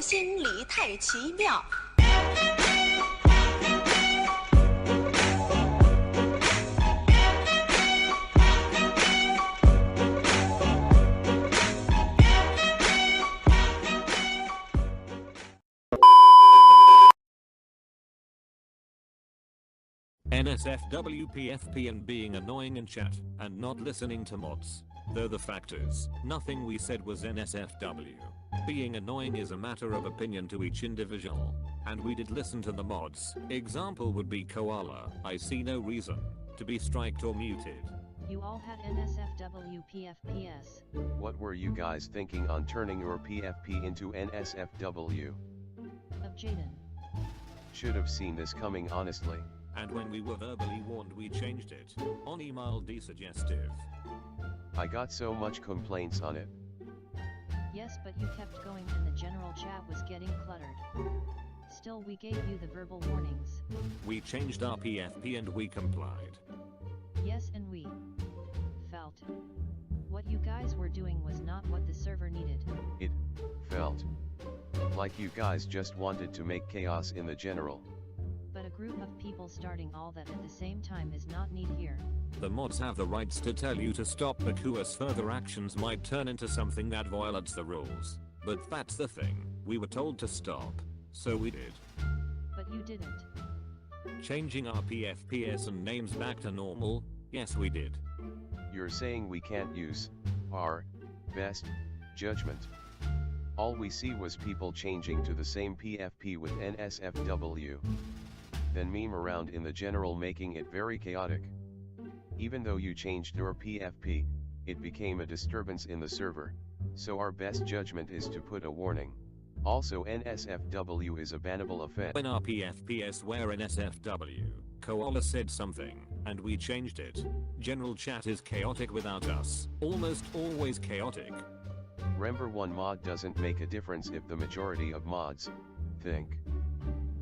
的心理太奇妙。NSFW PFP and being annoying in chat and not listening to mods. Though the fact is, nothing we said was NSFW. Being annoying is a matter of opinion to each individual. And we did listen to the mods. Example would be koala. I see no reason to be striked or muted. You all had NSFW PFPS. What were you guys thinking on turning your PFP into NSFW? Of Jaden. Should have seen this coming honestly. And when we were verbally warned we changed it. On email suggestive. I got so much complaints on it. Yes, but you kept going and the general chat was getting cluttered. Still, we gave you the verbal warnings. We changed our PFP and we complied. Yes, and we felt what you guys were doing was not what the server needed. It felt like you guys just wanted to make chaos in the general. But a group of people starting all that at the same time is not need here. The mods have the rights to tell you to stop because further actions might turn into something that violates the rules. But that's the thing, we were told to stop, so we did. But you didn't. Changing our PFPS and names back to normal? Yes, we did. You're saying we can't use our best judgment. All we see was people changing to the same PFP with NSFW. Then meme around in the general, making it very chaotic. Even though you changed your PFP, it became a disturbance in the server, so our best judgment is to put a warning. Also, NSFW is a bannable offense. When our PFPS were NSFW, Koala said something, and we changed it. General chat is chaotic without us, almost always chaotic. Remember, one mod doesn't make a difference. If the majority of mods think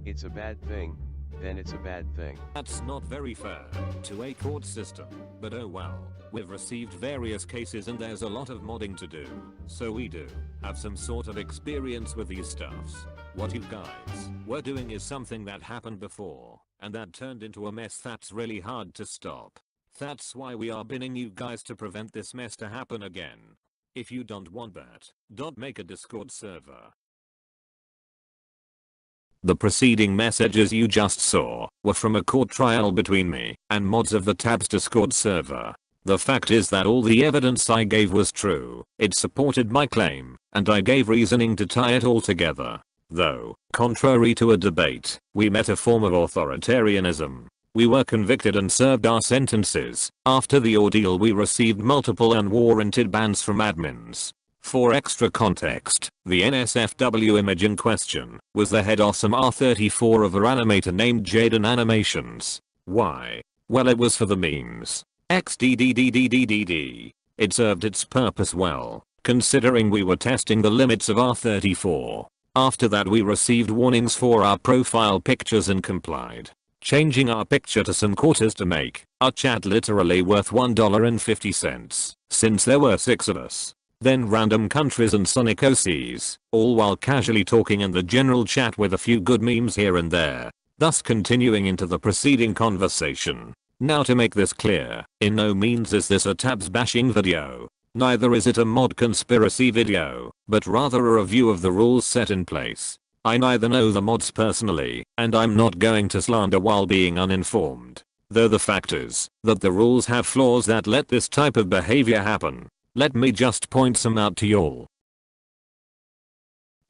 it's a bad thing, then it's a bad thing. That's not very fair to a court system, but oh well. We've received various cases and there's a lot of modding to do, so we do have some sort of experience with these stuffs. What you guys were doing is something that happened before, and that turned into a mess that's really hard to stop. That's why we are banning you guys to prevent this mess to happen again. If you don't want that, don't make a Discord server. The preceding messages you just saw were from a court trial between me and mods of the Tabs Discord server. The fact is that all the evidence I gave was true. It supported my claim, and I gave reasoning to tie it all together. Though, contrary to a debate, we met a form of authoritarianism. We were convicted and served our sentences. After the ordeal, we received multiple unwarranted bans from admins. For extra context, the NSFW image in question was the head awesome R34 of an animator named Jaden Animations. Why? Well, it was for the memes. XDDDDDDD. It served its purpose well, considering we were testing the limits of R34. After that, we received warnings for our profile pictures and complied. Changing our picture to some quarters to make our chat literally worth $1.50, since there were 6 of us. Then random countries and Sonic OCs, all while casually talking in the general chat with a few good memes here and there, thus continuing into the preceding conversation. Now, to make this clear, in no means is this a tabs bashing video. Neither is it a mod conspiracy video, but rather a review of the rules set in place. I neither know the mods personally, and I'm not going to slander while being uninformed. Though the fact is that the rules have flaws that let this type of behavior happen. Let me just point some out to y'all.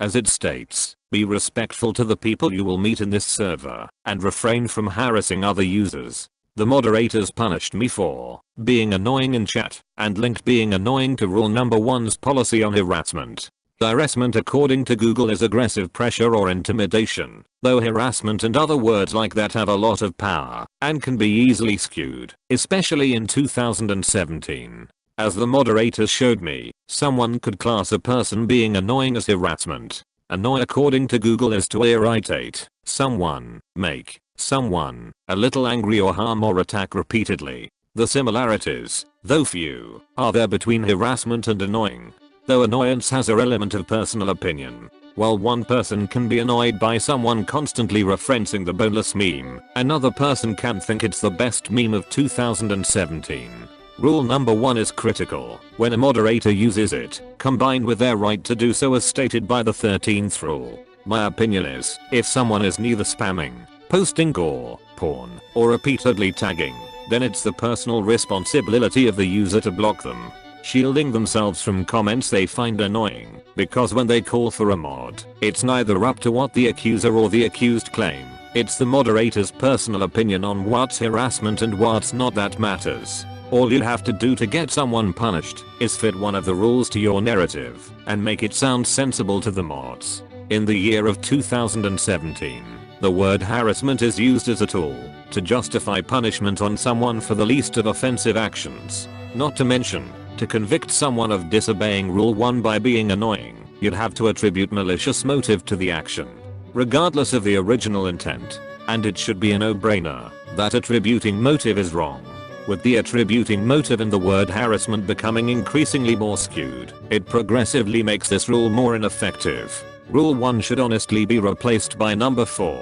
As it states, be respectful to the people you will meet in this server, and refrain from harassing other users. The moderators punished me for being annoying in chat, and linked being annoying to rule number 1's policy on harassment. Harassment according to Google is aggressive pressure or intimidation, though harassment and other words like that have a lot of power, and can be easily skewed, especially in 2017. As the moderators showed me, someone could class a person being annoying as harassment. Annoy according to Google is to irritate someone, make someone a little angry or harm or attack repeatedly. The similarities, though few, are there between harassment and annoying. Though annoyance has an element of personal opinion, While one person can be annoyed by someone constantly referencing the boneless meme, another person can think it's the best meme of 2017. Rule number 1 is critical when a moderator uses it, combined with their right to do so as stated by the 13th rule. My opinion is, if someone is neither spamming, posting gore, porn, or repeatedly tagging, then it's the personal responsibility of the user to block them, shielding themselves from comments they find annoying, because when they call for a mod, it's neither up to what the accuser or the accused claim, it's the moderator's personal opinion on what's harassment and what's not that matters. All you have to do to get someone punished is fit one of the rules to your narrative and make it sound sensible to the mods. In the year of 2017, the word harassment is used as a tool to justify punishment on someone for the least of offensive actions. Not to mention, to convict someone of disobeying Rule 1 by being annoying, you'd have to attribute malicious motive to the action, regardless of the original intent, and it should be a no-brainer that attributing motive is wrong. With the attributing motive and the word harassment becoming increasingly more skewed, it progressively makes this rule more ineffective. Rule 1 should honestly be replaced by number 4.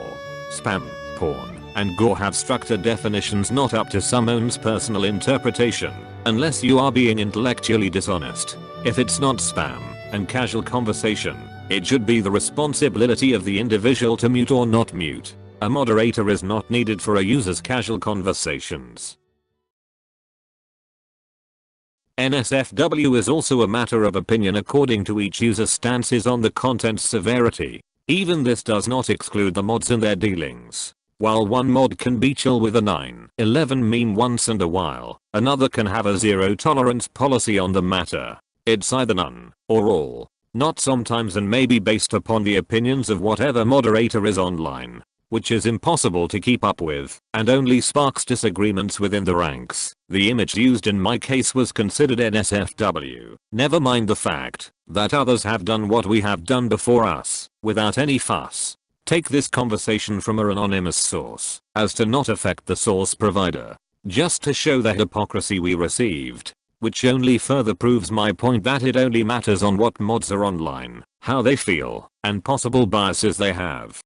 Spam, porn, and gore have structured definitions not up to someone's personal interpretation, unless you are being intellectually dishonest. If it's not spam and casual conversation, it should be the responsibility of the individual to mute or not mute. A moderator is not needed for a user's casual conversations. NSFW is also a matter of opinion according to each user's stances on the content's severity. Even this does not exclude the mods and their dealings. While one mod can be chill with a 9/11 meme once in a while, another can have a zero tolerance policy on the matter. It's either none or all, not sometimes, and maybe based upon the opinions of whatever moderator is online, which is impossible to keep up with and only sparks disagreements within the ranks. The image used in my case was considered NSFW. Never mind the fact that others have done what we have done before us without any fuss. Take this conversation from an anonymous source as to not affect the source provider, just to show the hypocrisy we received, which only further proves my point that it only matters on what mods are online, how they feel, and possible biases they have.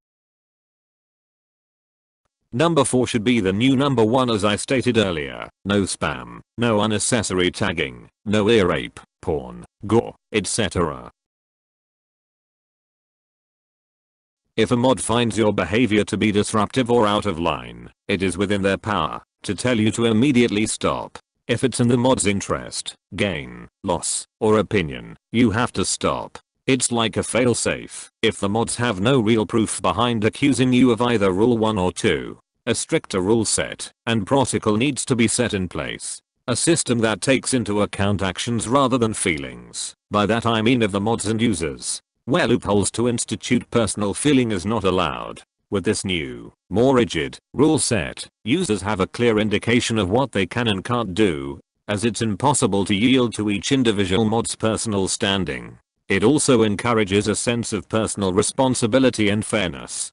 Number 4 should be the new number 1 as I stated earlier. No spam, no unnecessary tagging, no ear rape, porn, gore, etc. If a mod finds your behavior to be disruptive or out of line, it is within their power to tell you to immediately stop. If it's in the mod's interest, gain, loss, or opinion, you have to stop. It's like a failsafe. If the mods have no real proof behind accusing you of either Rule 1 or 2, a stricter rule set and protocol needs to be set in place. A system that takes into account actions rather than feelings. By that I mean of the mods and users, where loopholes to institute personal feeling is not allowed. With this new, more rigid, rule set, users have a clear indication of what they can and can't do, as it's impossible to yield to each individual mod's personal standing. It also encourages a sense of personal responsibility and fairness.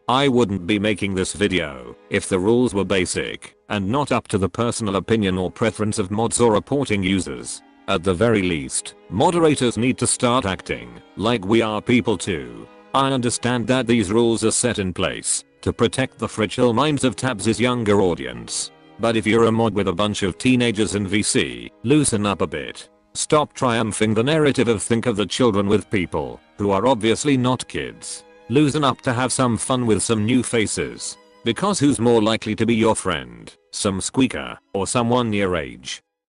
I wouldn't be making this video if the rules were basic and not up to the personal opinion or preference of mods or reporting users. At the very least, moderators need to start acting like we are people too. I understand that these rules are set in place to protect the fragile minds of Tabs' younger audience. But if you're a mod with a bunch of teenagers in VC, loosen up a bit. Stop triumphing the narrative of think of the children with people who are obviously not kids. Loosen up to have some fun with some new faces. Because who's more likely to be your friend? Some squeaker or someone your age?